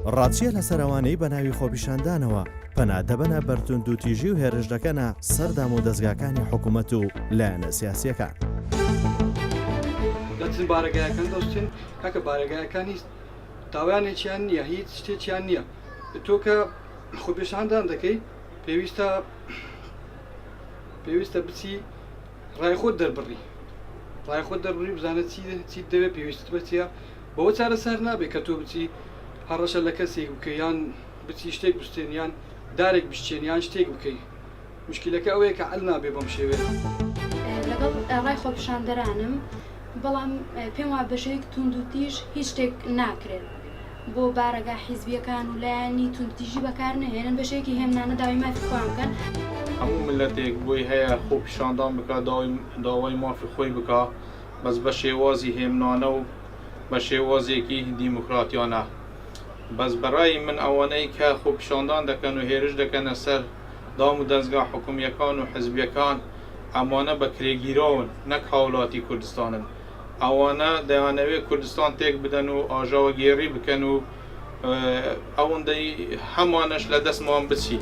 ڕاچیە لەسەر ئەوانەی بە ناوی خۆپیشاندانەوە پەنادەبەنە بەرتوند و تیژی و هێرش دەکەنە سەر دامودەزگاکانی حکومەت و لایەنە سیاسیەکان. دەچن بارەگایەکان دەستین کاکە بارەگایەکانی داوایانێکیان نییە، هیچ شتێکیان نییە. تۆ کە خۆپیشاندان دەکەی پێویستە بچی ڕای خۆت دەربڕی، ڕای خۆت دەربڕی بزانێت چی دەوێت پێویست بچیە، بەوە چارەسەر نابێت کە تۆ بچی هەڕەشە لە کەسێک بکەی یان بچی شتێک بستێن یان دارێک بشتێن یان شتێک بکەی. مشکلەکە ئەوەیە کە حەل نابێ بەم شێوەیە. لەگەڵ ڕای خۆپیشاندەرانم، بەڵام پێم وایە بەشەیەک توندوتیژ هیچ شتێک ناکرێت بۆ بارەگا حیزبیەکان و لایەنی توندتیژی بەکار نهێنن، بەشەیەکی هێمنانە داوای مافی خۆیان بکەن. هەموو ملەتێک بۆی هەیە خۆپیشاندان بکە، داوای مافی خۆی بکە، بەس بە شێوازی هێمنانە و بە شێوازێکی دیموکراتیانە. بەس بەڕای من ئەوانەی کە خۆپیشاندان دەکەن و هێرش دەکەنە سەر دامودەزگا حکومیەکان و حزبیەکان، ئەمانە بە کرێگیراون، نەک هاوڵاتی کوردستانن. ئەوانە دەیانەوێت کوردستان تێک بدەن و ئاژاوەگێڕی بکەن و ئەوەندەی هەمانەش لە دەستمان بچی.